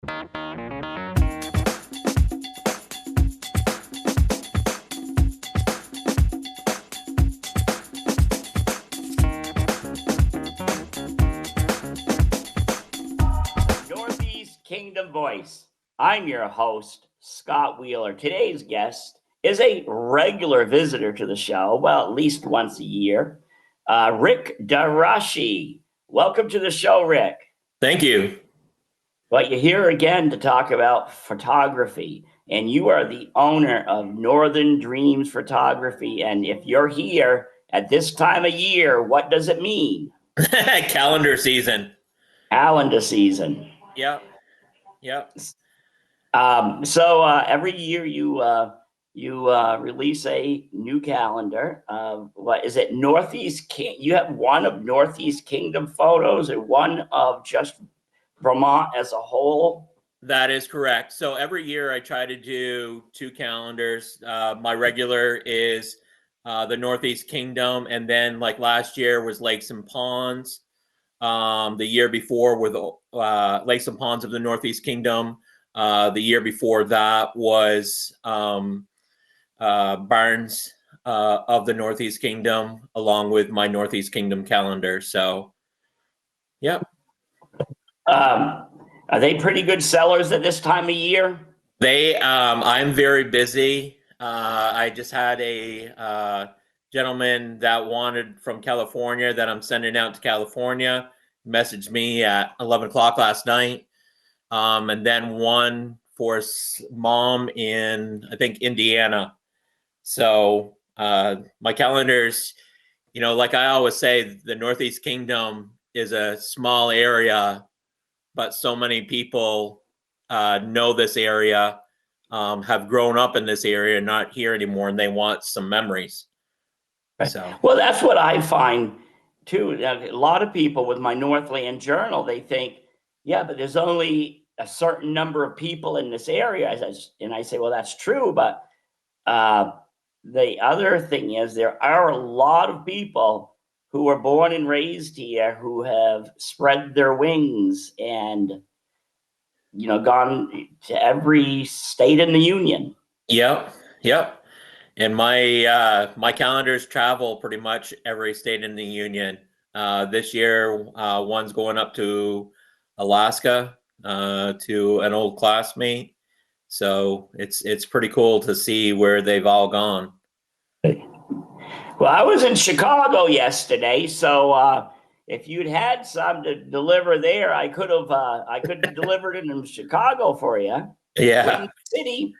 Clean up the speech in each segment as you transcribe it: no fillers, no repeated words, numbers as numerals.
Northeast Kingdom Voice. I'm your host, Scott Wheeler. Today's guest is a regular visitor to the show, well, at least once a year, Rick Desrochers. Welcome to the show, Rick. Thank you. Well, you're here again to talk about photography, and you are the owner of Northern Dreams Photography. And if you're here at this time of year, what does it mean? Calendar season. Calendar season. Yeah. Yeah. So every year you release a new calendar. What is it? You have one of Northeast Kingdom photos and one of just Vermont as a whole. That is correct. So every year I try to do two calendars. My regular is the Northeast Kingdom, and then like last year was Lakes and Ponds. The year before were the Lakes and Ponds of the Northeast Kingdom. The year before that was Barns of the Northeast Kingdom, along with my Northeast Kingdom calendar. So, yeah. Are they pretty good sellers at this time of year? I'm very busy. I just had a gentleman that wanted from California that I'm sending out to California messaged me at 11 o'clock last night. And then one for his mom in, I think, Indiana. So my calendars, like I always say, the Northeast Kingdom is a small area, but so many people know this area, have grown up in this area, not here anymore, and they want some memories. Right. So, well, that's what I find too. A lot of people with my Northland journal, they think, yeah, but there's only a certain number of people in this area. And I say, well, that's true. But the other thing is there are a lot of people who were born and raised here who have spread their wings and, gone to every state in the union. Yep. And my calendars travel pretty much every state in the union. This year, one's going up to Alaska to an old classmate. So it's pretty cool to see where they've all gone. Well, I was in Chicago yesterday, so if you'd had some to deliver there, I could have delivered it in Chicago for you. Yeah. Wind City.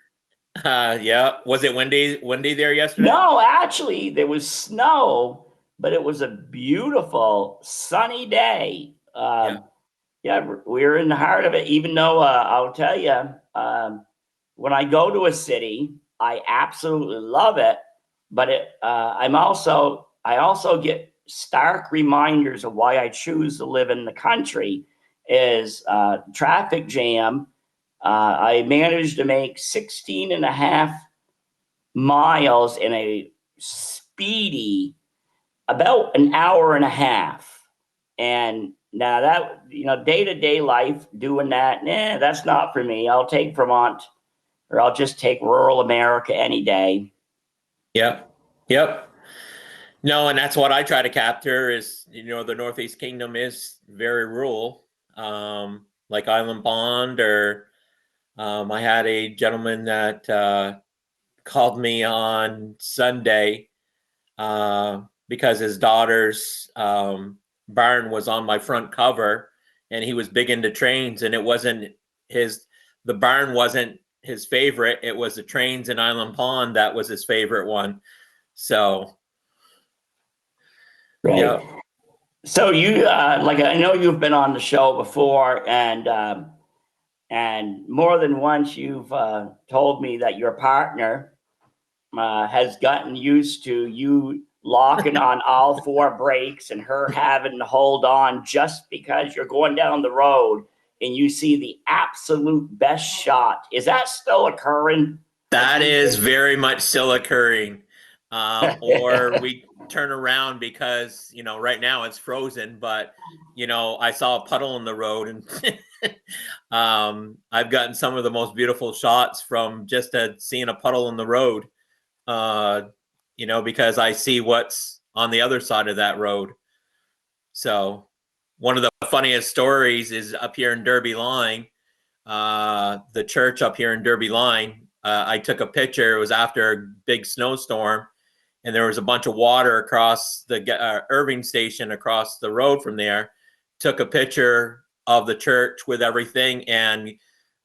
Yeah. Was it windy there yesterday? No, actually, there was snow, but it was a beautiful sunny day. Yeah, we're in the heart of it. Even though I'll tell you, when I go to a city, I absolutely love it. But I also get stark reminders of why I choose to live in the country. Is traffic jam. I managed to make 16 and a half miles in a speedy about an hour and a half. And now that, day-to-day life doing that, that's not for me. I'll take Vermont, or I'll just take rural America any day. Yep. No, and that's what I try to capture is, the Northeast Kingdom is very rural, like Island Pond, or I had a gentleman that called me on Sunday because his daughter's barn was on my front cover, and he was big into trains, and the barn wasn't his favorite. It was the trains in Island Pond that was his favorite one. So, right. Yeah. So you I know you've been on the show before, and more than once you've told me that your partner has gotten used to you locking on all four brakes and her having to hold on just because you're going down the road and you see the absolute best shot. Is that still occurring? That is very much still occurring. or we turn around because, you know, right now it's frozen, but, you know, I saw a puddle in the road, and I've gotten some of the most beautiful shots from just seeing a puddle in the road, you know, because I see what's on the other side of that road. So one of the funniest stories is up here in Derby Line, the church up here in Derby Line. I took a picture. It was after a big snowstorm, and there was a bunch of water across the Irving station across the road from there. Took a picture of the church with everything, and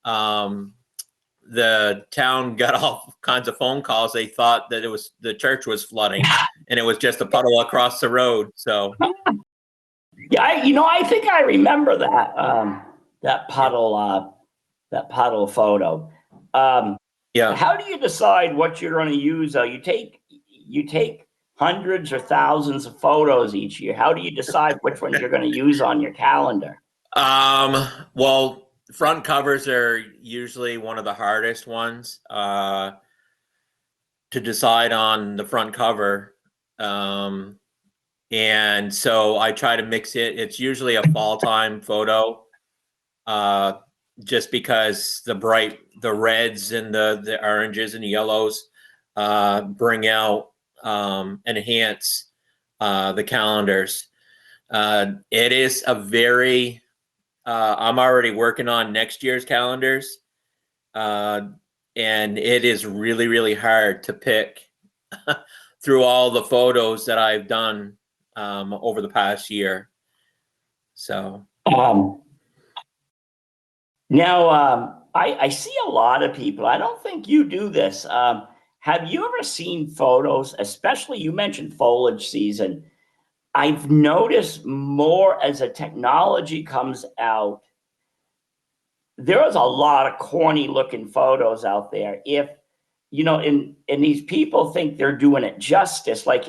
the town got all kinds of phone calls. They thought that the church was flooding, and it was just a puddle across the road. So yeah, I think I remember that puddle photo. yeah. How do you decide what you're going to use? You take hundreds or thousands of photos each year. How do you decide which ones you're going to use on your calendar? Well, front covers are usually one of the hardest ones to decide on the front cover. And so I try to mix it. It's usually a fall time photo, just because the reds and the oranges and the yellows bring out, enhance the calendars. It is a very, I'm already working on next year's calendars, and it is really, really hard to pick through all the photos that I've done over the past year. So Now, I see a lot of people. I don't think you do this. Have you ever seen photos, especially you mentioned foliage season? I've noticed more as the technology comes out, there is a lot of corny looking photos out there. If, and these people think they're doing it justice. Like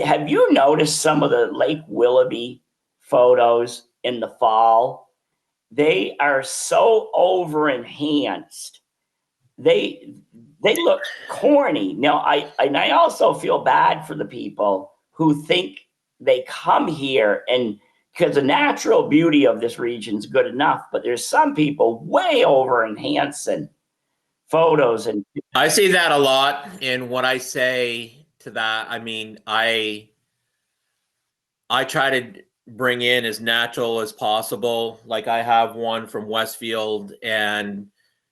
have you noticed some of the Lake Willoughby photos in the fall? They are so over enhanced. They look corny. Now, I also feel bad for the people who think they come here and because the natural beauty of this region is good enough, but there's some people way over enhancing photos. And I see that a lot. And what I say to that, I mean, I try to bring in as natural as possible. Like I have one from Westfield, and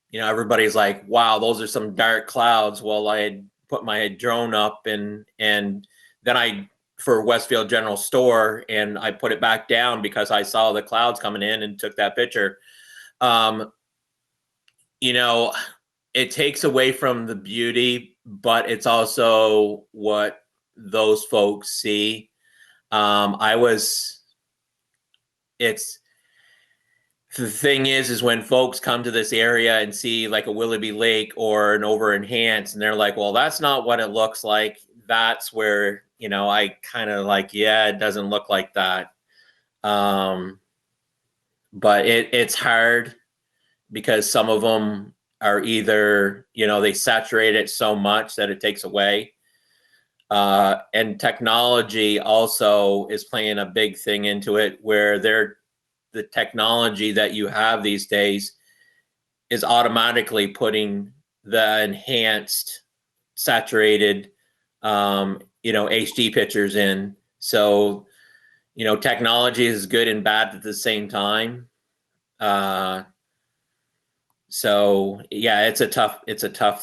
you know, everybody's like, wow, those are some dark clouds. Well, I had put my drone up, and then for Westfield General Store, and I put it back down because I saw the clouds coming in and took that picture. You know, it takes away from the beauty, but it's also what those folks see. It's the thing is when folks come to this area and see like a Willoughby Lake or an over enhanced, and they're like, well, that's not what it looks like. That's where, you know, I kind of like, yeah, it doesn't look like that. But it's hard because some of them are either, you know, they saturate it so much that it takes away. And technology also is playing a big thing into it, where the technology that you have these days is automatically putting the enhanced, saturated, you know, HD pictures in. So, you know, technology is good and bad at the same time. So yeah, it's a tough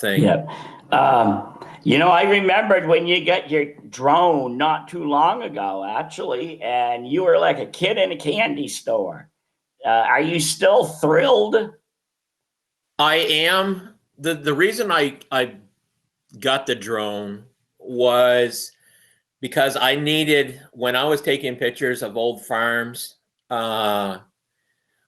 thing. yeah, I remembered when you got your drone not too long ago, actually, and you were like a kid in a candy store. Are you still thrilled? I am. The reason I got the drone was because I needed, when I was taking pictures of old farms,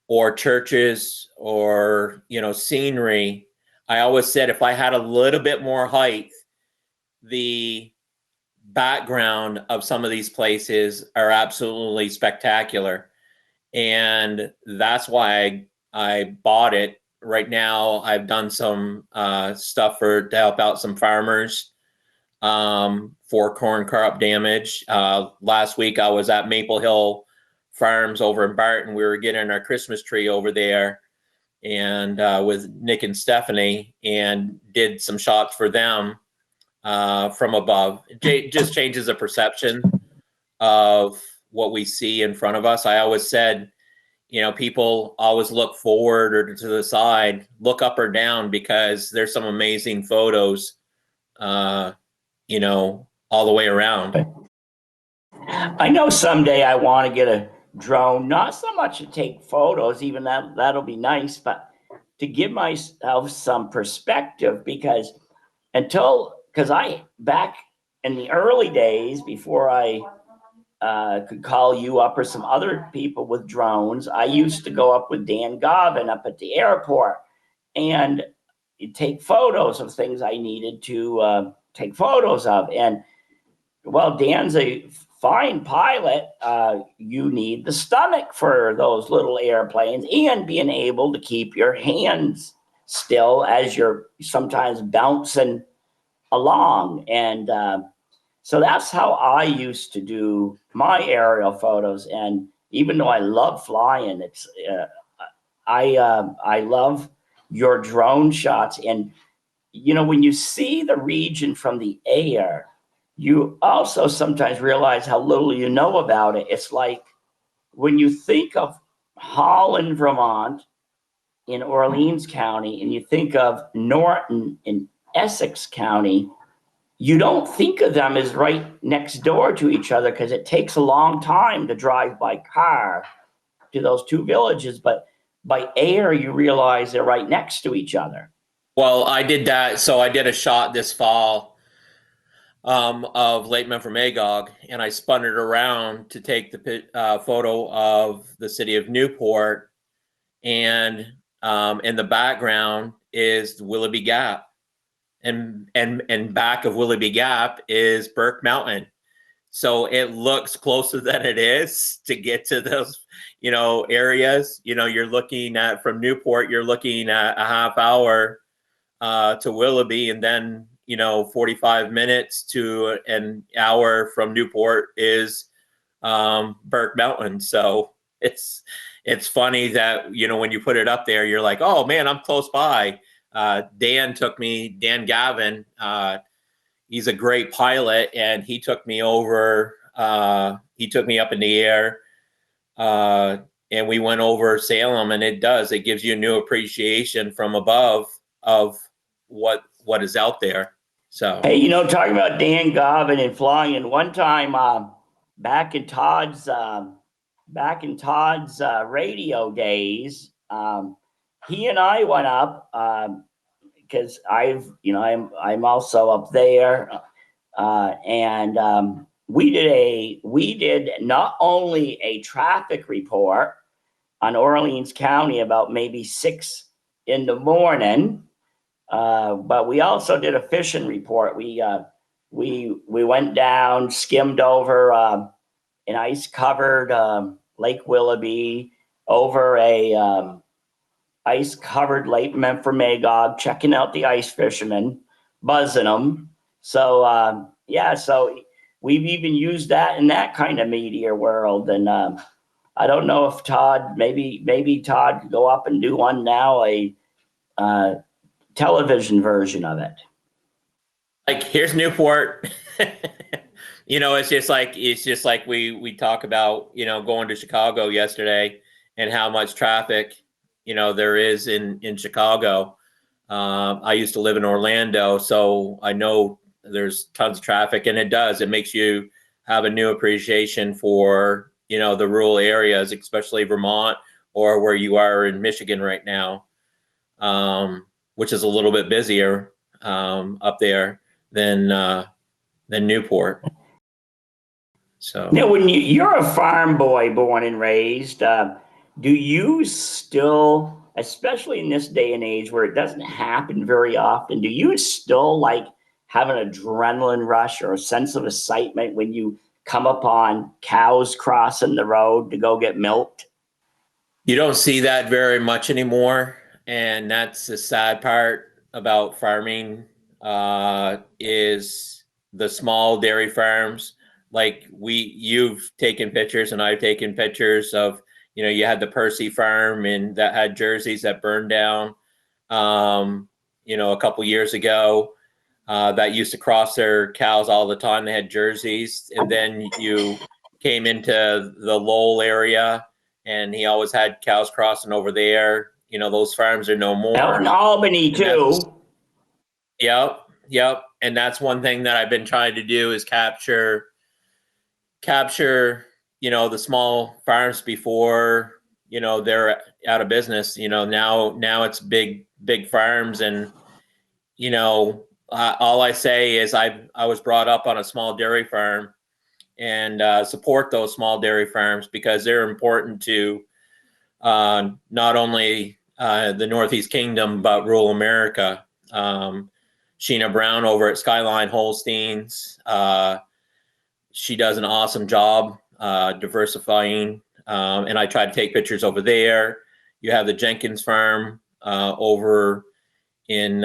or churches, or, you know, scenery, I always said if I had a little bit more height, the background of some of these places are absolutely spectacular. And that's why I bought it. Right now, I've done some stuff to help out some farmers, for corn crop damage. Last week I was at Maple Hill Farms over in Barton. We were getting our Christmas tree over there, and with Nick and Stephanie, and did some shots for them from above. It just changes the perception of what we see in front of us. I always said, people always look forward or to the side, look up or down, because there's some amazing photos, all the way around. I know someday I want to get a drone, not so much to take photos, even that'll be nice, but to give myself some perspective, because I back in the early days before I could call you up or some other people with drones, I used to go up with Dan Gobbin up at the airport and take photos of things I needed to take photos of. And well, Dan's a fine pilot. You need the stomach for those little airplanes and being able to keep your hands still as you're sometimes bouncing along. And so that's how I used to do my aerial photos. And even though I love flying, I love your drone shots. And when you see the region from the air, you also sometimes realize how little you know about it. It's like when you think of Holland, Vermont, in Orleans County, and you think of Norton in Essex County, you don't think of them as right next door to each other because it takes a long time to drive by car to those two villages. But by air, you realize they're right next to each other. Well, I did that. So I did a shot this fall of Lake Memphremagog, and I spun it around to take the photo of the city of Newport, and in the background is Willoughby Gap, and back of Willoughby Gap is Burke Mountain. So it looks closer than it is to get to those, areas. You're looking at, from Newport, you're looking at a half hour to Willoughby, and then 45 minutes to an hour from Newport is Burke Mountain. So it's funny that when you put it up there, you're like, oh man, I'm close by. Dan Gavin, he's a great pilot, and he took me over. He took me up in the air, and we went over Salem, and it gives you a new appreciation from above of what is out there. So, hey, talking about Dan Gobbin and flying, and one time back in Todd's radio days, he and I went up because I'm also up there, and we did not only a traffic report on Orleans County about maybe 6 in the morning, but we also did a fishing report. We went down, skimmed over an ice-covered Lake Willoughby, over a ice-covered Lake Memphremagog, checking out the ice fishermen, buzzing them. So so we've even used that in that kind of media world. And I don't know if Todd, maybe Todd could go up and do one now, a television version of it. Like, here's Newport. It's just like we talk about, going to Chicago yesterday and how much traffic, there is in Chicago. I used to live in Orlando, so I know there's tons of traffic, and it makes you have a new appreciation for, the rural areas, especially Vermont or where you are in Michigan right now, which is a little bit busier up there than Newport. So now, when you're a farm boy, born and raised, do you still, especially in this day and age where it doesn't happen very often, do you still like have an adrenaline rush or a sense of excitement when you come upon cows crossing the road to go get milked? you don't see that very much anymore, and that's the sad part about farming, is the small dairy farms. Like you've taken pictures and I've taken pictures of, you had the Percy farm and that had jerseys that burned down, a couple years ago. That used to cross their cows all the time. They had jerseys, and then you came into the Lowell area, and he always had cows crossing over there. Those farms are no more. Out in Albany too. Yep. And that's one thing that I've been trying to do is capture, the small farms before, they're out of business. Now it's big farms, and all I say is I was brought up on a small dairy farm, and support those small dairy farms because they're important to not only the Northeast Kingdom but rural America. Sheena Brown over at Skyline Holsteins, she does an awesome job diversifying, and I try to take pictures over there. You have the Jenkins farm over in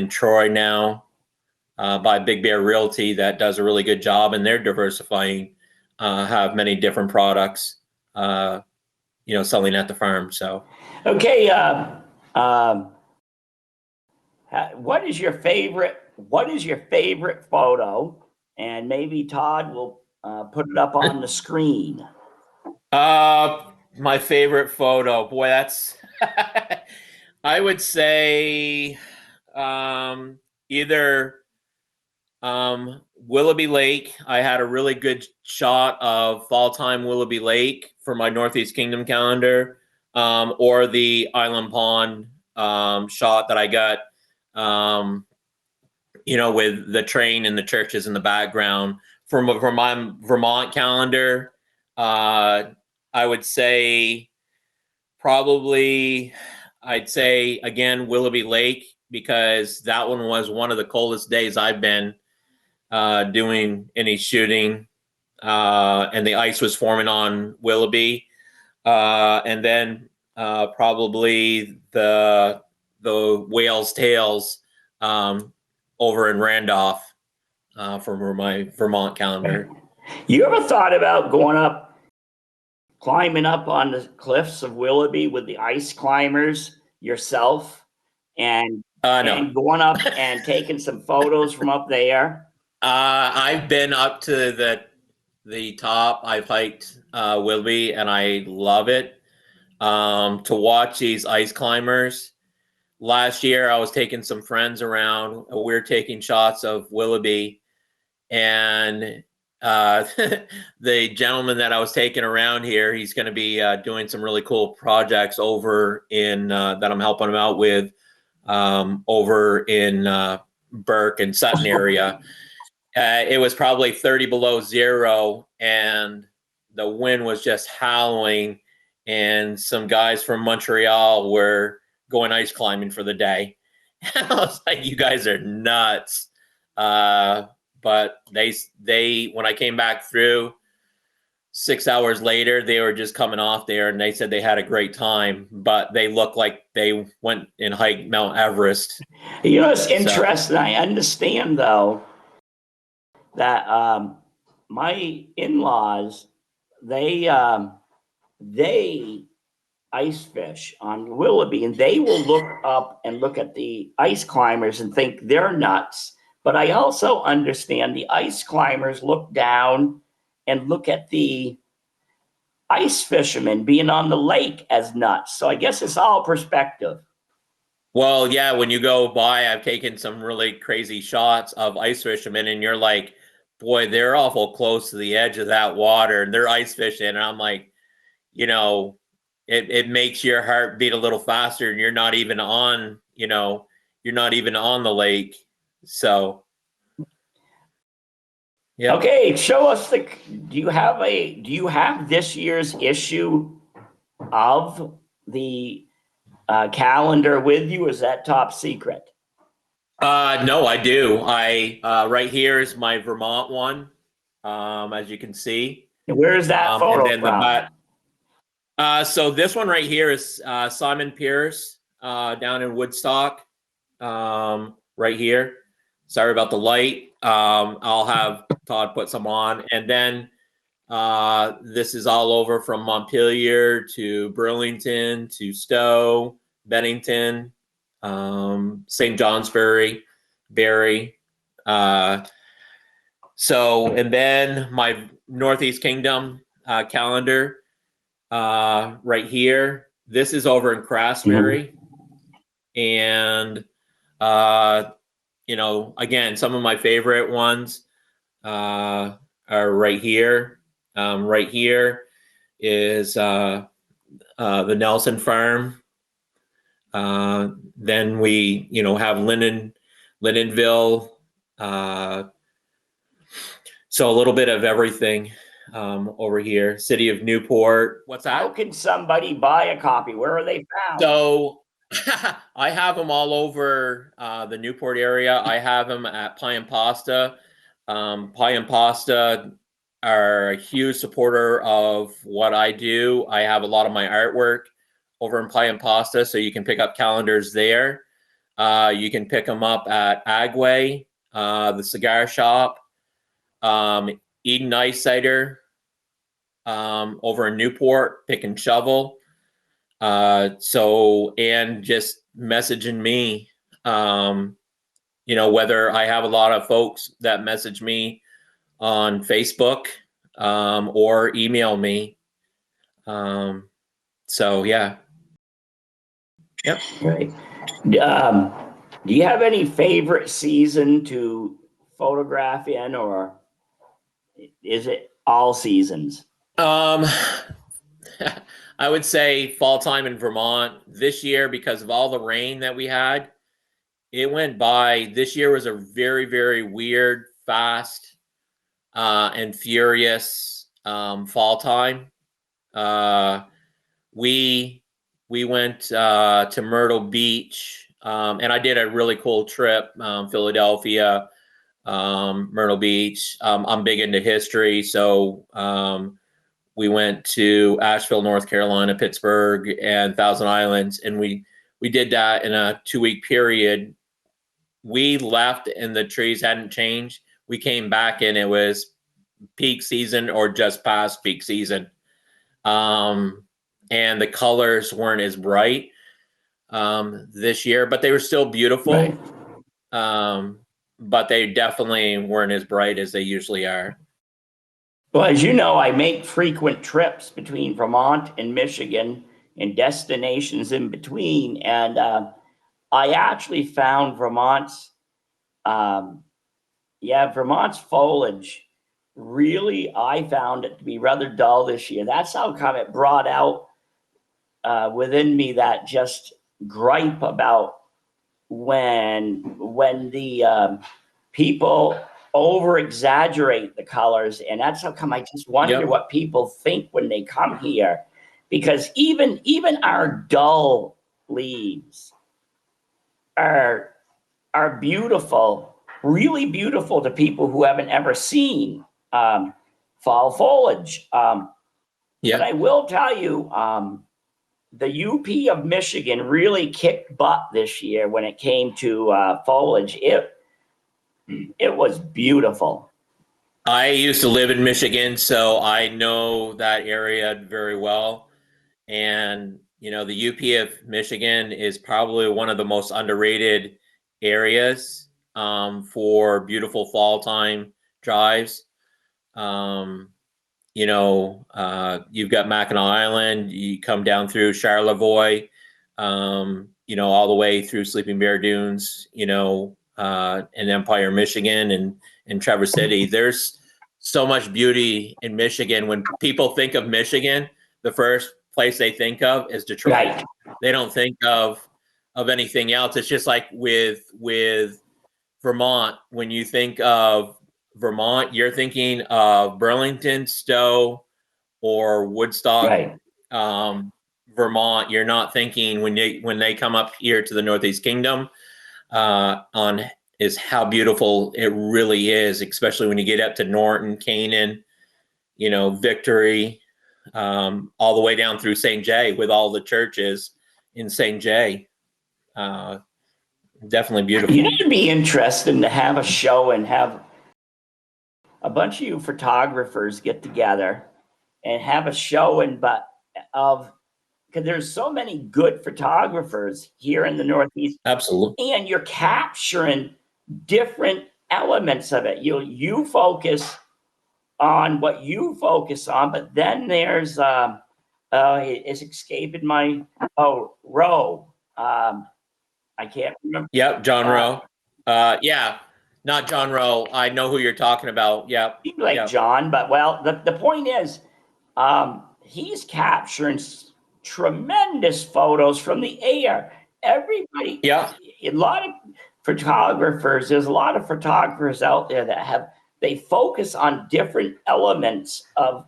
Troy now, by Big Bear Realty that does a really good job, and they're diversifying, have many different products, selling at the farm. So, okay. What is your favorite photo? And maybe Todd will put it up on the screen. My favorite photo, boy, that's I would say either Willoughby Lake. I had a really good shot of fall time Willoughby Lake for my Northeast Kingdom calendar, or the Island Pond shot that I got, with the train and the churches in the background for my Vermont calendar. I would say I'd say again Willoughby Lake, because that one was one of the coldest days I've been doing any shooting, and the ice was forming on Willoughby, and then probably the whale's tails over in Randolph for my Vermont calendar. You ever thought about climbing up on the cliffs of Willoughby with the ice climbers yourself, and No. going up and taking some photos from up there? I've been up to the top. I've hiked Willoughby, and I love it. To watch these ice climbers. Last year, I was taking some friends around. We're taking shots of Willoughby, and the gentleman that I was taking around here, he's going to be doing some really cool projects over in that I'm helping him out with, over in Burke and Sutton area. It was probably 30 below zero, and the wind was just howling, and some guys from Montreal were going ice climbing for the day. I was like, you guys are nuts. But they when I came back through 6 hours later, they were just coming off there, and they said they had a great time, but they looked like they went and hiked Mount Everest. It's interesting. I understand though that my in-laws, they ice fish on Willoughby, and they will look up and look at the ice climbers and think they're nuts. But I also understand the ice climbers look down and look at the ice fishermen being on the lake as nuts. So I guess it's all perspective. Well, yeah, when you go by, I've taken some really crazy shots of ice fishermen, and you're like, boy, they're awful close to the edge of that water, and they're ice fishing. And I'm like, it makes your heart beat a little faster, and you're not even on the lake. So, yeah. Okay, show us do you have this year's issue of the calendar with you? Is that top secret? No, I do. Right here is my Vermont one, as you can see. Where is that photo from? So this one right here is Simon Pierce down in Woodstock, right here. Sorry about the light. I'll have Todd put some on. And then this is all over from Montpelier to Burlington to Stowe, Bennington, St. Johnsbury, Barrie. And then my Northeast Kingdom calendar right here. This is over in Craftsbury. And, again, some of my favorite ones are right here. Right here is the Nelson Farm. Then we, have Lindenville. So a little bit of everything over here. City of Newport. What's that? How can somebody buy a copy? Where are they found? So I have them all over the Newport area. I have them at Pie and Pasta. Pie and Pasta are a huge supporter of what I do. I have a lot of my artwork over in Pie and Pasta, so you can pick up calendars there. You can pick them up at Agway, the cigar shop, Eden Ice Cider over in Newport, Pick and Shovel. And just messaging me, whether I have a lot of folks that message me on Facebook or email me. Yeah. Yep. Great. Do you have any favorite season to photograph in, or is it all seasons? I would say fall time in Vermont this year, because of all the rain that we had, it went by. This year was a very, very weird, fast, and furious fall time. We went to Myrtle Beach, and I did a really cool trip, Philadelphia, Myrtle Beach. I'm big into history, so we went to Asheville, North Carolina, Pittsburgh, and Thousand Islands, and we did that in a 2-week period. We left and the trees hadn't changed. We came back and it was peak season or just past peak season. And the colors weren't as bright this year, but they were still beautiful. Right. But they definitely weren't as bright as they usually are. Well, as you know, I make frequent trips between Vermont and Michigan and destinations in between. And I actually found Vermont's foliage really, I found it to be rather dull this year. That's how come it brought out within me that just gripe about when the people over exaggerate the colors. And that's how come I just wonder what people think when they come here, because even our dull leaves are beautiful, really beautiful to people who haven't ever seen fall foliage. But I will tell you, the UP of Michigan really kicked butt this year when it came to foliage. It was beautiful. I used to live in Michigan, so I know that area very well. And, the UP of Michigan is probably one of the most underrated areas for beautiful fall time drives. You've got Mackinac Island, you come down through Charlevoix, all the way through Sleeping Bear Dunes, in Empire, Michigan, and Traverse City. There's so much beauty in Michigan. When people think of Michigan, the first place they think of is Detroit. Right. They don't think of anything else. It's just like with Vermont. When you think of Vermont, you're thinking of Burlington, Stowe, or Woodstock, right. Vermont. You're not thinking when they come up here to the Northeast Kingdom is how beautiful it really is, especially when you get up to Norton, Canaan, Victory, all the way down through St. Jay with all the churches in St. Jay. definitely beautiful. You know, it'd be interesting to have a show and have a bunch of you photographers get together and have a show of because there's so many good photographers here in the Northeast, Absolutely. and you're capturing different elements of it. You focus on what you focus on, but then there's it's escaping my Rowe. I can't remember. Yep, John Rowe. Yeah, not John Rowe. I know who you're talking about. Yep. Seems like Yep. John, but well, the point is, he's capturing tremendous photos from the air. Everybody, Yeah. a lot of photographers. There's a lot of photographers out there that they focus on different elements of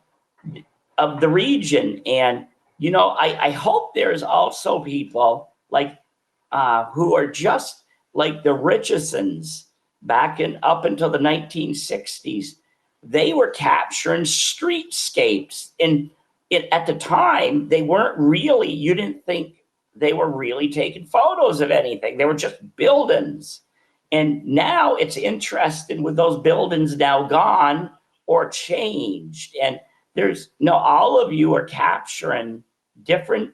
the region, and you know, I hope there's also people like who are just like the Richardsons back in up until the 1960s. They were capturing streetscapes. And at the time, they weren't really, you didn't think they were really taking photos of anything. They were just buildings. And now it's interesting with those buildings now gone or changed. And there's no, all of you are capturing different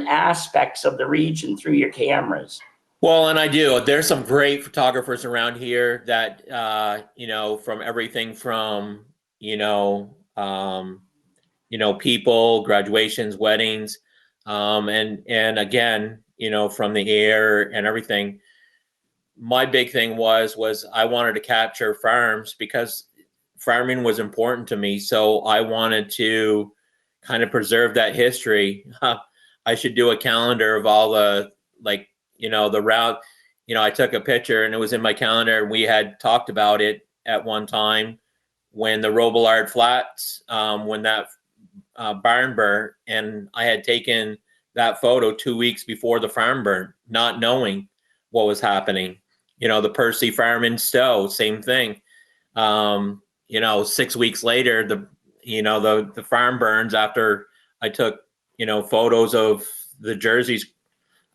aspects of the region through your cameras. Well, and I do. There's some great photographers around here that from everything from people, graduations, weddings, and again, from the air and everything. My big thing was I wanted to capture farms because farming was important to me. So I wanted to kind of preserve that history. I should do a calendar of all the the route. I took a picture and it was in my calendar, and we had talked about it at one time when the Robillard Flats, when that barn burned, and I had taken that photo 2 weeks before the farm burned, not knowing what was happening. The Percy farm in Stowe, same thing. 6 weeks later, the farm burns after I took, photos of the jerseys,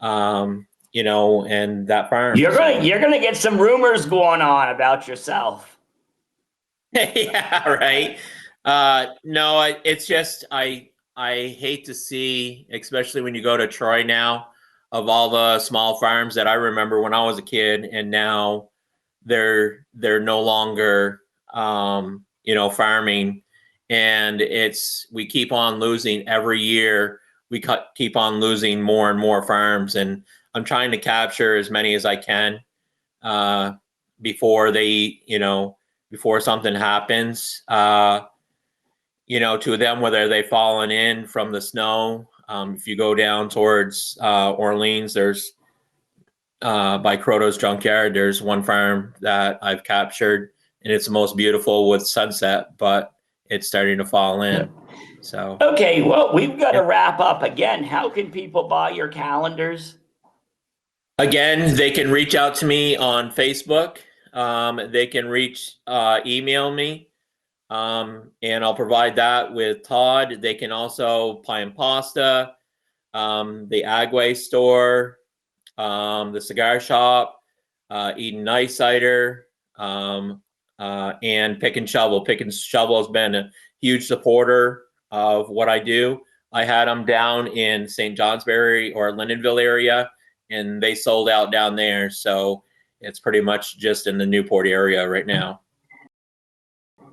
and that farm. You're gonna get some rumors going on about yourself. Yeah, right. No, it's just I hate to see, especially when you go to Troy now, of all the small farms that I remember when I was a kid, and now they're no longer farming, and we keep on losing every year. We keep on losing more and more farms, and I'm trying to capture as many as I can before before something happens. To them, whether they've fallen in from the snow. If you go down towards Orleans, there's by Croto's Junkyard, there's one farm that I've captured, and it's the most beautiful with sunset, but it's starting to fall in. So okay, well, we've got to wrap up. Again, how can people buy your calendars? Again, they can reach out to me on Facebook. They can email me, and I'll provide that with Todd. They can also Pie and Pasta, the Agway store, the cigar shop, Eden Ice Cider, and Pick and Shovel. Pick and Shovel has been a huge supporter of what I do. I had them down in St. Johnsbury or Lindenville area, and they sold out down there. So it's pretty much just in the Newport area right now.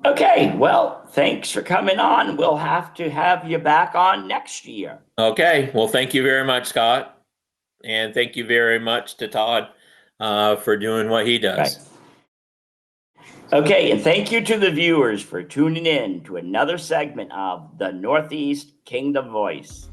Okay, well, thanks for coming on. We'll have to have you back on next year. Okay, well, thank you very much, Scott. And thank you very much to Todd for doing what he does. Right. Okay, and thank you to the viewers for tuning in to another segment of the Northeast Kingdom Voice.